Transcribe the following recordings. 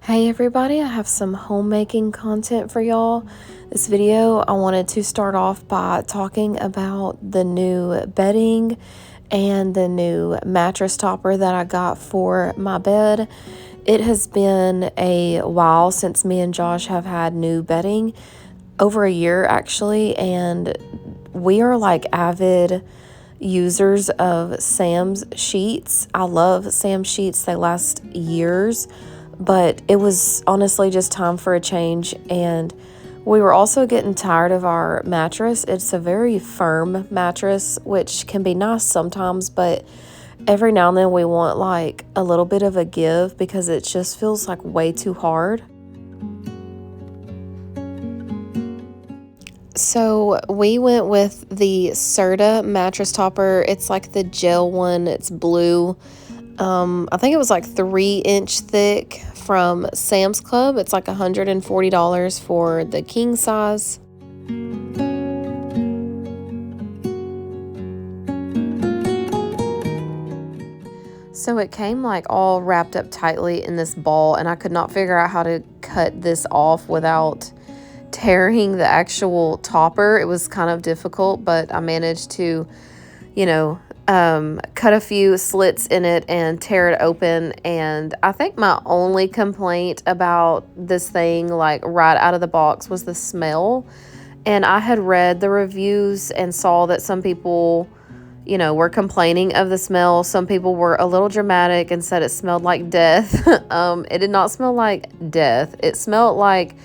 Hey everybody, I have some homemaking content for y'all. This video, I wanted to start off by talking about the new bedding and the new mattress topper that I got for my bed. It has been a while since me and Josh have had new bedding, over a year actually, and we are like avid users of Sam's sheets. I love Sam's sheets, they last years, but it was honestly just time for a change. And we were also getting tired of our mattress. It's a very firm mattress, which can be nice sometimes, but every now and then we want like a little bit of a give because it just feels like way too hard. So we went with the Serta mattress topper. It's like the gel one. It's blue. I think it was like 3-inch thick from Sam's Club. It's like $140 for the king size. So it came like all wrapped up tightly in this ball, and I could not figure out how to cut this off without tearing the actual topper. It was kind of difficult, but I managed to, cut a few slits in it and tear it open. And I think my only complaint about this thing, like right out of the box, was the smell. And I had read the reviews and saw that some people, were complaining of the smell. Some people were a little dramatic and said it smelled like death. It did not smell like death. It smelled like,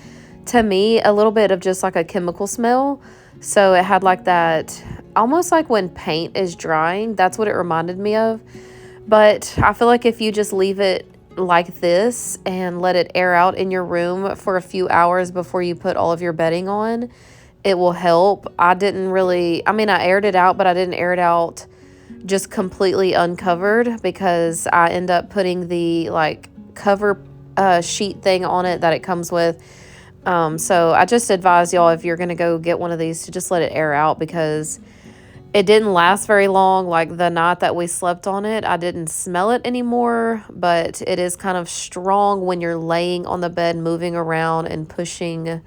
to me, a little bit of just like a chemical smell. So it had like that, almost like when paint is drying. That's what it reminded me of. But I feel like if you just leave it like this and let it air out in your room for a few hours before you put all of your bedding on, it will help. I aired it out, but I didn't air it out just completely uncovered because I end up putting the like cover sheet thing on it that it comes with. So I just advise y'all, if you're going to go get one of these, to just let it air out, because it didn't last very long. Like the night that we slept on it, I didn't smell it anymore, but it is kind of strong when you're laying on the bed, moving around and pushing,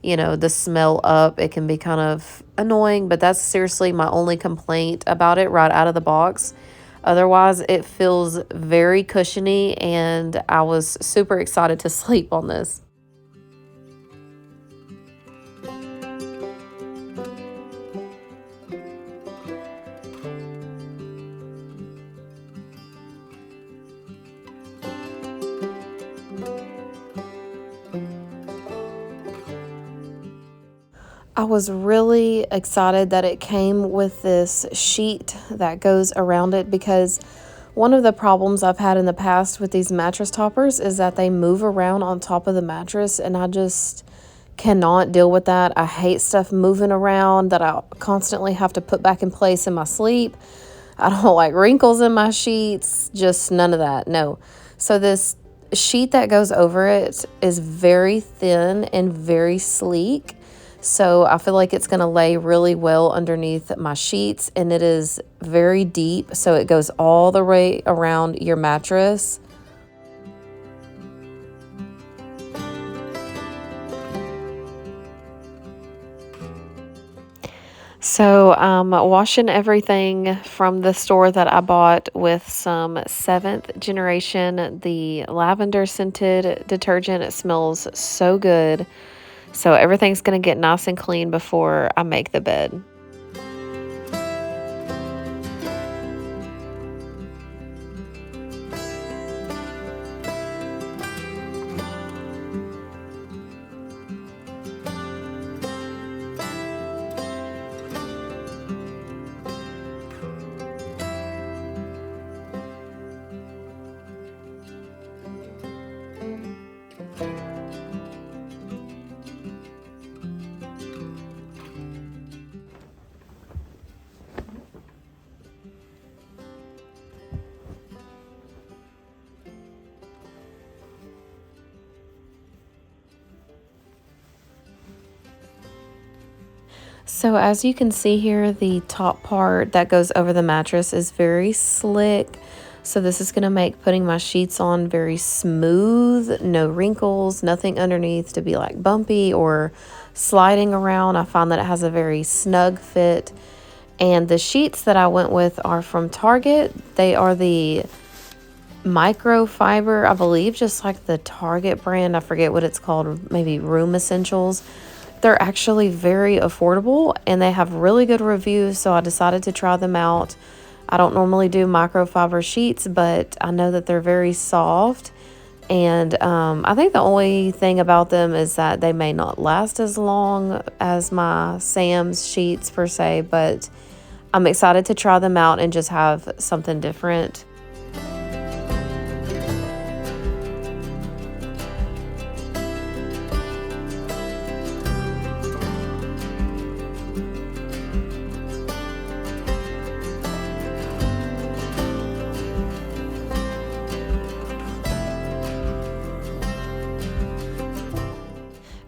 the smell up. It can be kind of annoying, but that's seriously my only complaint about it right out of the box. Otherwise, it feels very cushiony, and I was super excited to sleep on this. I was really excited that it came with this sheet that goes around it, because one of the problems I've had in the past with these mattress toppers is that they move around on top of the mattress, and I just cannot deal with that. I hate stuff moving around that I constantly have to put back in place in my sleep. I don't like wrinkles in my sheets, just none of that. No. So this sheet that goes over it is very thin and very sleek. So I feel like it's going to lay really well underneath my sheets, and it is very deep, so it goes all the way around your mattress. So I'm washing everything from the store that I bought with some 7th generation, the lavender scented detergent. It smells so good. So everything's going to get nice and clean before I make the bed. So as you can see here, the top part that goes over the mattress is very slick. So this is going to make putting my sheets on very smooth, no wrinkles, nothing underneath to be like bumpy or sliding around. I find that it has a very snug fit. And the sheets that I went with are from Target. They are the microfiber, I believe, just like the Target brand. I forget what it's called, maybe Room Essentials. They're actually very affordable and they have really good reviews, so I decided to try them out. I don't normally do microfiber sheets, but I know that they're very soft. And I think the only thing about them is that they may not last as long as my Sam's sheets per se, but I'm excited to try them out and just have something different.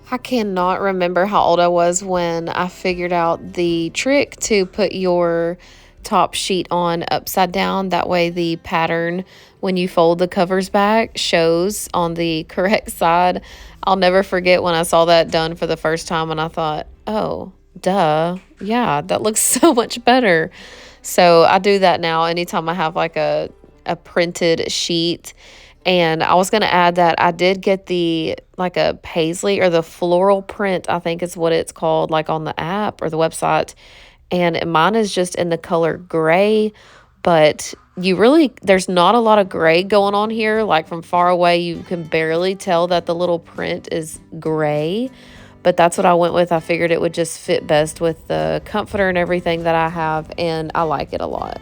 I cannot remember how old I was when I figured out the trick to put your top sheet on upside down. That way the pattern, when you fold the covers back, shows on the correct side. I'll never forget when I saw that done for the first time and I thought, oh, duh. Yeah, that looks so much better. So I do that now anytime I have like a printed sheet. And I was going to add that I did get the like a paisley or the floral print, I think is what it's called, like on the app or the website. And mine is just in the color gray, but there's not a lot of gray going on here. Like from far away, you can barely tell that the little print is gray, but that's what I went with. I figured it would just fit best with the comforter and everything that I have, and I like it a lot.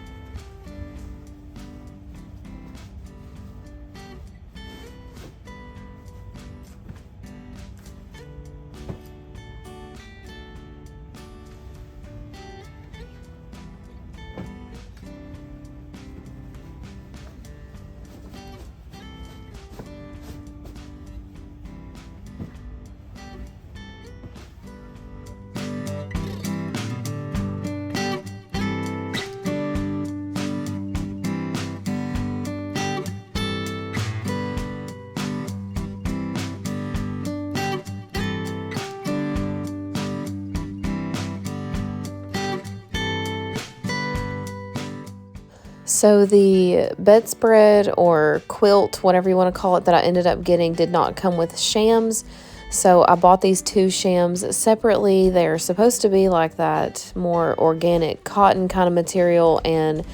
So the bedspread or quilt, whatever you want to call it, that I ended up getting did not come with shams. So I bought these two shams separately. They're supposed to be like that more organic cotton kind of material, and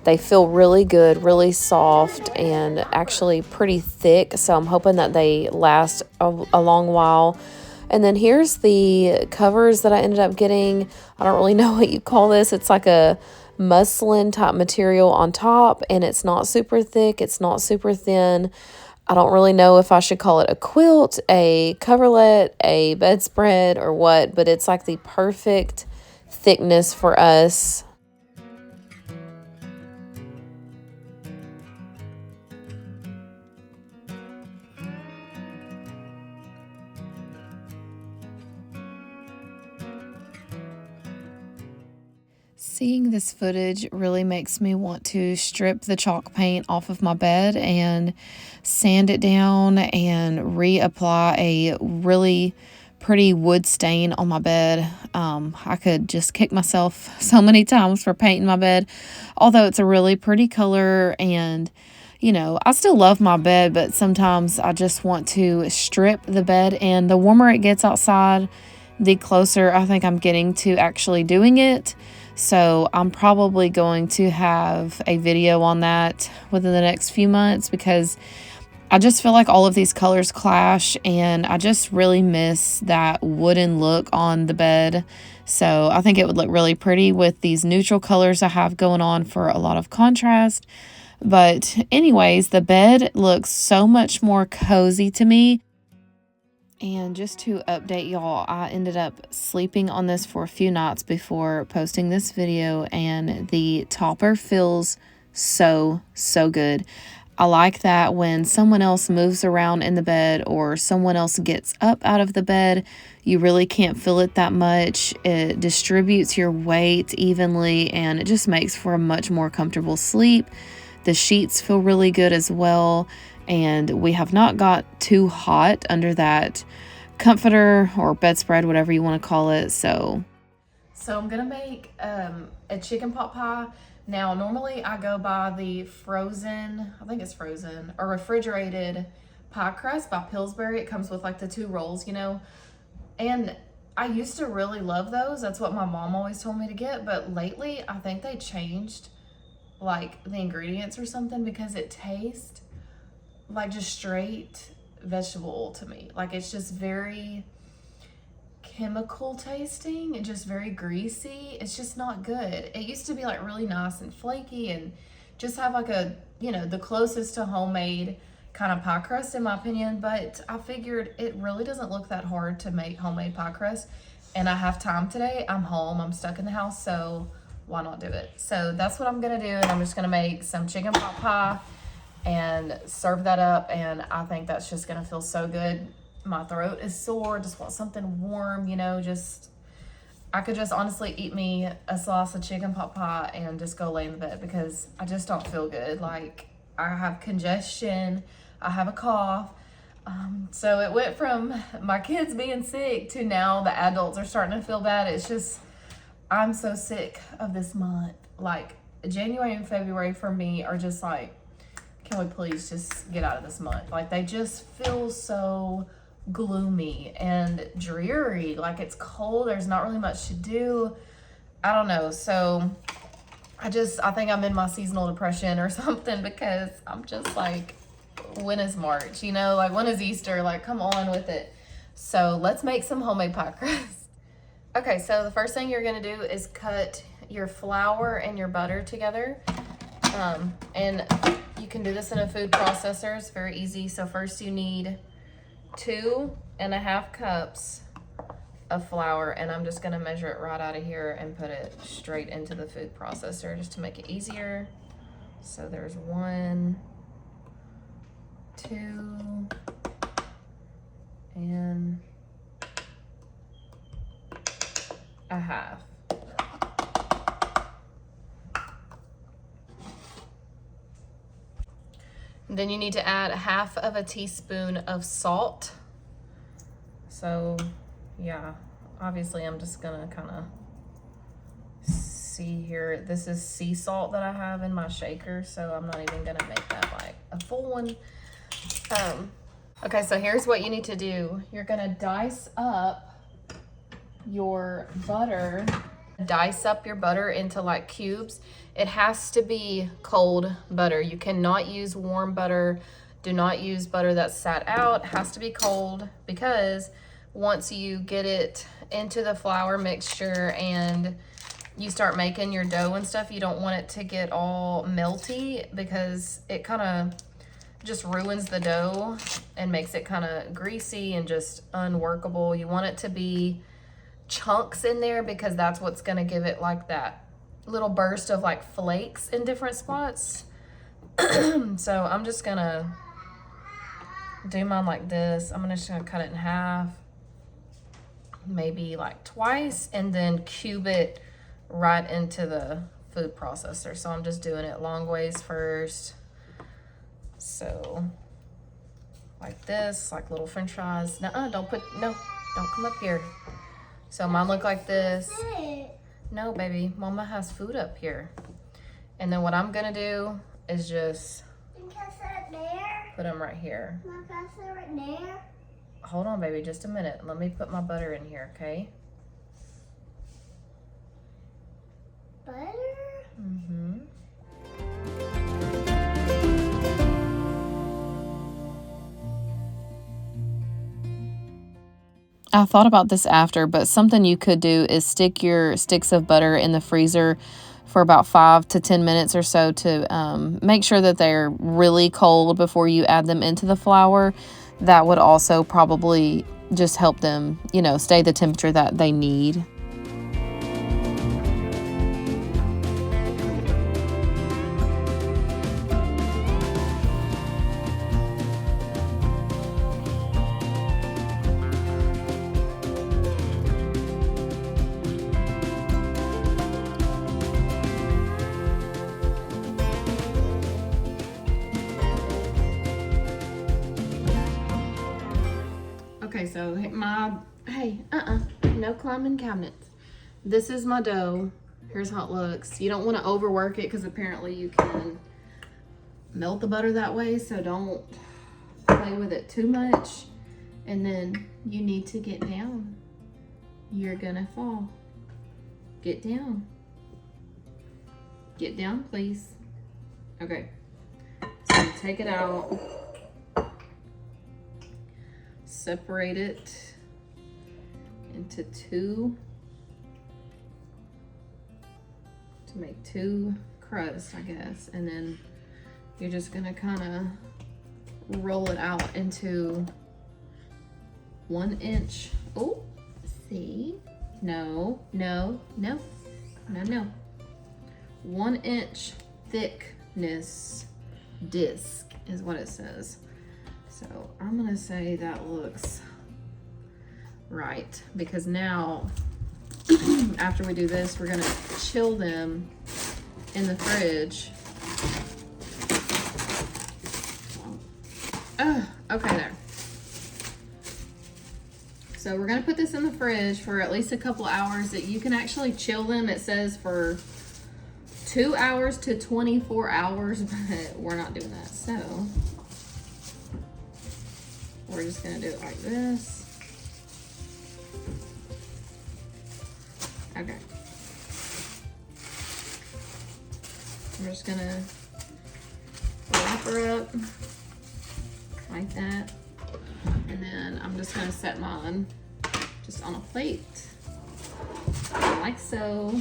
they feel really good, really soft, and actually pretty thick. So I'm hoping that they last a long while. And then here's the covers that I ended up getting. I don't really know what you call this. It's like a muslin type material on top, and it's not super thick, it's not super thin. I don't really know if I should call it a quilt, a coverlet, a bedspread, or what, but it's like the perfect thickness for us. Seeing this footage really makes me want to strip the chalk paint off of my bed and sand it down and reapply a really pretty wood stain on my bed. I could just kick myself so many times for painting my bed, although it's a really pretty color. And I still love my bed, but sometimes I just want to strip the bed, and the warmer it gets outside, the closer I think I'm getting to actually doing it. So I'm probably going to have a video on that within the next few months, because I just feel like all of these colors clash, and I just really miss that wooden look on the bed. So I think it would look really pretty with these neutral colors I have going on for a lot of contrast. But anyways, the bed looks so much more cozy to me. And just to update y'all, I ended up sleeping on this for a few nights before posting this video, and the topper feels so good. I like that when someone else moves around in the bed or someone else gets up out of the bed, you really can't feel it that much. It distributes your weight evenly, and it just makes for a much more comfortable sleep. The sheets feel really good as well, and we have not got too hot under that comforter or bedspread, whatever you want to call it. So I'm gonna make a chicken pot pie. Now, normally I go by the frozen, I think it's frozen, or refrigerated pie crust by Pillsbury. It comes with like the 2 rolls, you know, and I used to really love those. That's what my mom always told me to get, but lately I think they changed like the ingredients or something, because it tastes like just straight vegetable oil to me. Like, it's just very chemical tasting and just very greasy. It's just not good. It used to be like really nice and flaky and just have like a, you know, the closest to homemade kind of pie crust in my opinion. But I figured it really doesn't look that hard to make homemade pie crust, and I have time today. I'm home, I'm stuck in the house, so why not do it? So that's what I'm gonna do, and I'm just gonna make some chicken pot pie and serve that up, and I think that's just gonna feel so good. My throat is sore, just want something warm, you know, just, I could just honestly eat me a slice of chicken pot pie and just go lay in the bed, because I just don't feel good. Like, I have congestion, I have a cough. So it went from my kids being sick to now the adults are starting to feel bad. It's just, I'm so sick of this month. Like, January and February for me are just like, can we please just get out of this month? Like, they just feel so gloomy and dreary. Like, it's cold, there's not really much to do. I don't know. So I think I'm in my seasonal depression or something, because I'm just like, when is March? You know, like, when is Easter? Like, come on with it. So let's make some homemade pie crust. Okay, so the first thing you're gonna do is cut your flour and your butter together. And you can do this in a food processor. It's very easy. So first you need 2.5 cups of flour, and I'm just gonna measure it right out of here and put it straight into the food processor just to make it easier. So there's 1, 2, and a half. Then you need to add 1/2 teaspoon of salt. So yeah, obviously I'm just gonna kind of see here. This is sea salt that I have in my shaker, so I'm not even gonna make that like a full one. Okay, so here's what you need to do. You're gonna dice up your butter. Dice up your butter into like cubes. It has to be cold butter. You cannot use warm butter. Do not use butter that's sat out. It has to be cold, because once you get it into the flour mixture and you start making your dough and stuff, you don't want it to get all melty, because it kind of just ruins the dough and makes it kind of greasy and just unworkable. You want it to be chunks in there, because that's what's going to give it like that little burst of like flakes in different spots. So I'm just going to do mine like this. I'm just going to cut it in half, maybe like twice, and then cube it right into the food processor. So I'm just doing it long ways first. So like this, like little french fries. Nuh-uh, don't come up here. So mine look like this. No, baby, mama has food up here. And then what I'm gonna do is just put them right here. Right there? Hold on, baby, just a minute. Let me put my butter in here, okay? Butter? Mm-hmm. I thought about this after, but something you could do is stick your sticks of butter in the freezer for about 5 to 10 minutes or so to make sure that they're really cold before you add them into the flour. That would also probably just help them, you know, stay the temperature that they need. so no climbing cabinets. This is my dough. Here's how it looks. You don't want to overwork it because apparently you can melt the butter that way, so don't play with it too much. And then you need to get down. You're gonna fall. Get down. Get down, please. Okay. So take it out. Separate it into two to make two crusts, I guess. And then you're just gonna kind of roll it out into 1 inch. Oh, see? No. 1 inch thickness disc is what it says. So I'm gonna say that looks right, because now after we do this, we're gonna chill them in the fridge. Okay, there. So we're gonna put this in the fridge for at least a couple hours. That you can actually chill them. It says for 2 hours to 24 hours, but we're not doing that. So we're just gonna do it like this. Okay. We're just gonna wrap her up like that. And then I'm just gonna set mine just on a plate, like so.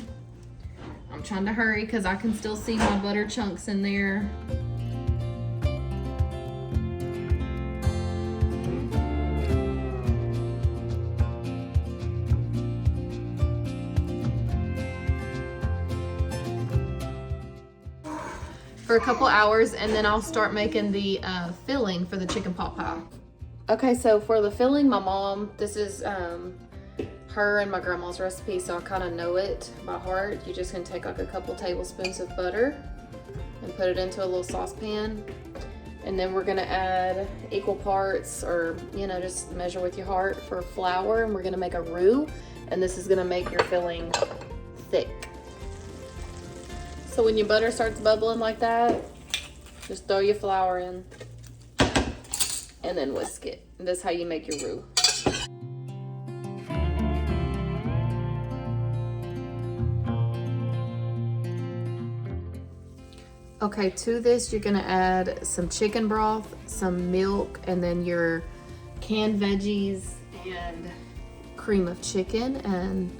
I'm trying to hurry because I can still see my butter chunks in there. For a couple hours, and then I'll start making the filling for the chicken pot pie. Okay, so for the filling, my mom, this is her and my grandma's recipe, so I kind of know it by heart. You're just gonna take like a couple tablespoons of butter and put it into a little saucepan, and then we're gonna add equal parts, or just measure with your heart, for flour, and we're gonna make a roux, and this is gonna make your filling thick. So when your butter starts bubbling like that, just throw your flour in and then whisk it. And that's how you make your roux. Okay, to this you're gonna add some chicken broth, some milk, and then your canned veggies and cream of chicken. And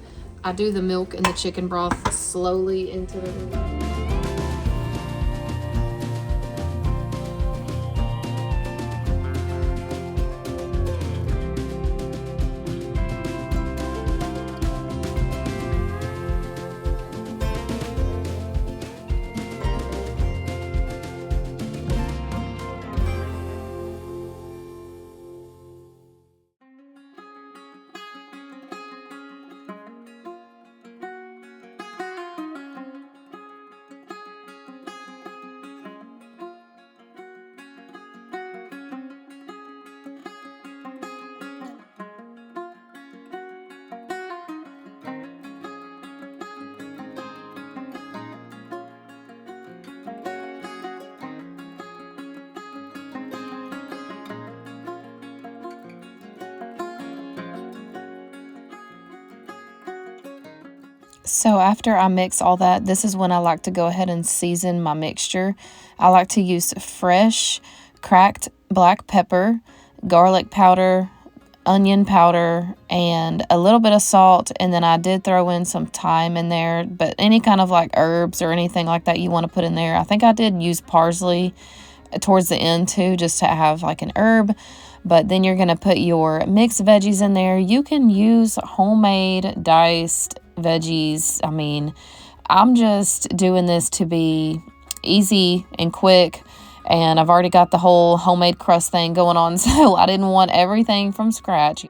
I do the milk and the chicken broth slowly into the roux. So after I mix all that, this is when I like to go ahead and season my mixture. I like to use fresh cracked black pepper, garlic powder, onion powder, and a little bit of salt. And then I did throw in some thyme in there, but any kind of like herbs or anything like that you want to put in there. I think I did use parsley towards the end too, just to have like an herb. But then you're going to put your mixed veggies in there. You can use homemade diced veggies. I mean, I'm just doing this to be easy and quick, and I've already got the whole homemade crust thing going on, so I didn't want everything from scratch.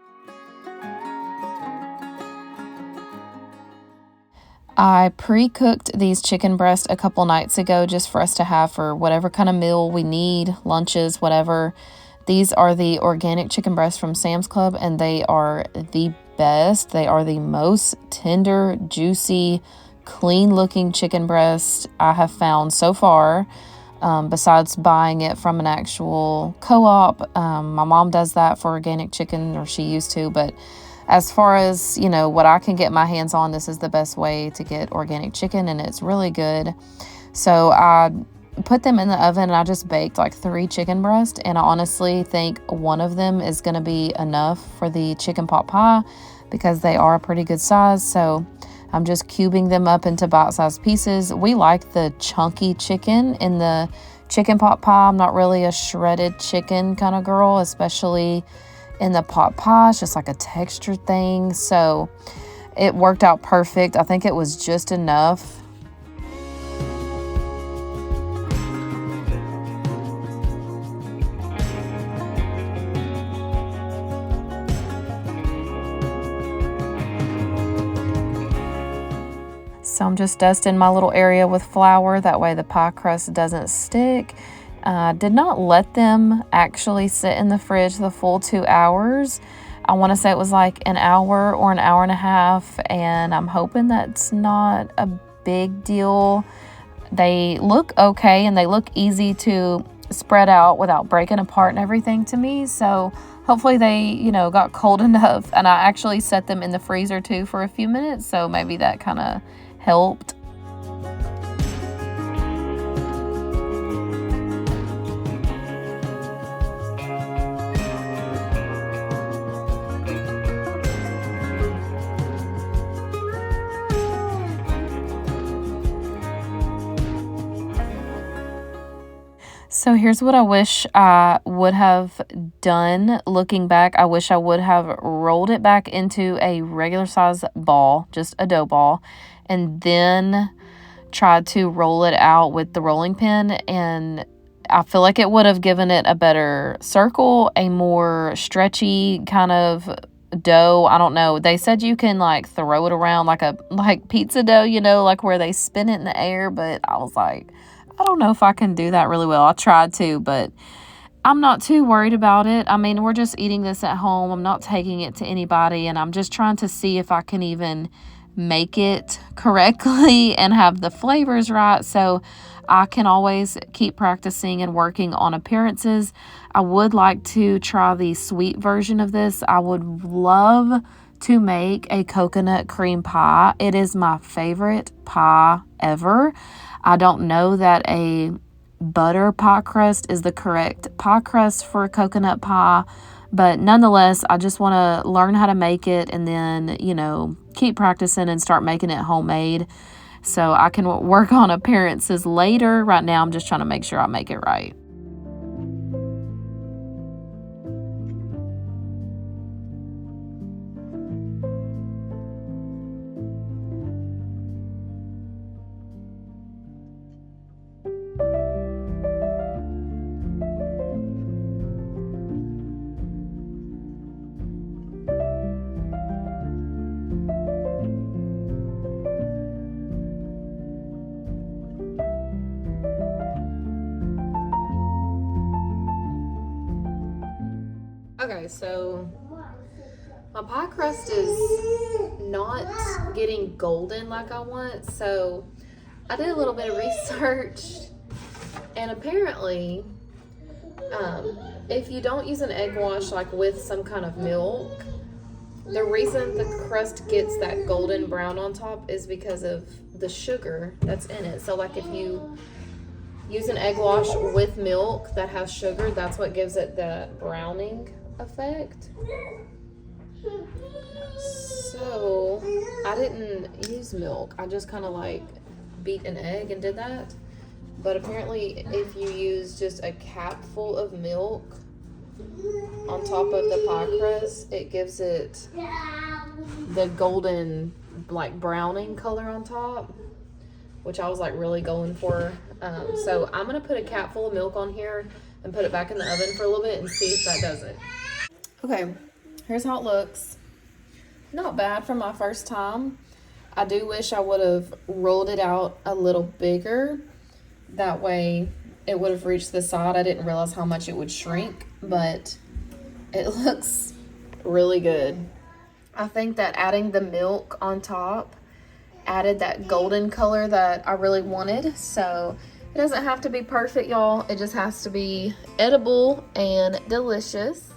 I pre-cooked these chicken breasts a couple nights ago just for us to have for whatever kind of meal we need, lunches, whatever. These are the organic chicken breasts from Sam's Club, and they are the best. They are the most tender, juicy, clean looking chicken breast I have found so far. Besides buying it from an actual co-op. My mom does that for organic chicken, or she used to, but as far as, you know, what I can get my hands on, this is the best way to get organic chicken, and it's really good. So I put them in the oven, and I just baked like 3 chicken breasts, and I honestly think one of them is going to be enough for the chicken pot pie because they are a pretty good size. So I'm just cubing them up into bite-sized pieces. We like the chunky chicken in the chicken pot pie. I'm not really a shredded chicken kind of girl, especially in the pot pie. It's just like a texture thing. So it worked out perfect. I think it was just enough. So I'm just dusting my little area with flour. That way the pie crust doesn't stick. Did not let them actually sit in the fridge the full 2 hours. I want to say it was like an hour or an hour and a half, and I'm hoping that's not a big deal. They look okay, and they look easy to spread out without breaking apart and everything to me. So hopefully they, you know, got cold enough. And I actually set them in the freezer too for a few minutes, so maybe that kind of helped. So here's what I wish I would have done. Looking back, I wish I would have rolled it back into a regular size ball, just a dough ball, and then tried to roll it out with the rolling pin. And I feel like it would have given it a better circle, a more stretchy kind of dough. I don't know. They said you can like throw it around like pizza dough, you know, like where they spin it in the air, but I was like, I don't know if I can do that really well. I tried to, but I'm not too worried about it. I mean, we're just eating this at home. I'm not taking it to anybody, and I'm just trying to see if I can even make it correctly and have the flavors right, so I can always keep practicing and working on appearances. I would like to try the sweet version of this. I would love to make a coconut cream pie. It is my favorite pie ever. I don't know that a butter pie crust is the correct pie crust for a coconut pie, but nonetheless, I just want to learn how to make it and then, you know, keep practicing and start making it homemade so I can work on appearances later. Right now, I'm just trying to make sure I make it right. Okay, so my pie crust is not getting golden like I want, so I did a little bit of research, and apparently, if you don't use an egg wash like with some kind of milk, the reason the crust gets that golden brown on top is because of the sugar that's in it. So like if you use an egg wash with milk that has sugar, that's what gives it the browning effect. So I didn't use milk. I just kind of like beat an egg and did that. But apparently if you use just a capful of milk on top of the pie crust, it gives it the golden like browning color on top, which I was like really going for. So I'm gonna put a capful of milk on here and put it back in the oven for a little bit and see if that does it. Okay, here's how it looks. Not bad for my first time. I do wish I would have rolled it out a little bigger. That way it would have reached the side. I didn't realize how much it would shrink, but it looks really good. I think that adding the milk on top added that golden color that I really wanted. So it doesn't have to be perfect, y'all. It just has to be edible and delicious.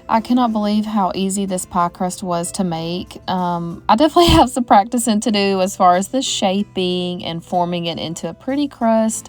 I cannot believe how easy this pie crust was to make. I definitely have some practicing to do as far as the shaping and forming it into a pretty crust.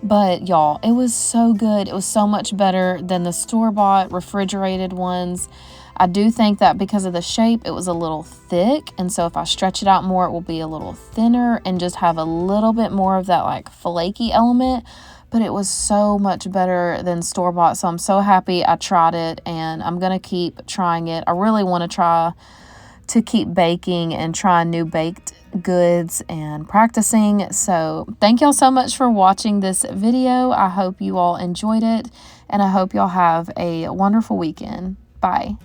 But y'all, it was so good. It was so much better than the store-bought refrigerated ones. I do think that because of the shape, it was a little thick. And so if I stretch it out more, it will be a little thinner and just have a little bit more of that like flaky element. But it was so much better than store-bought. So I'm so happy I tried it, and I'm going to keep trying it. I really want to try to keep baking and try new baked goods and practicing. So thank y'all so much for watching this video. I hope you all enjoyed it, and I hope y'all have a wonderful weekend. Bye.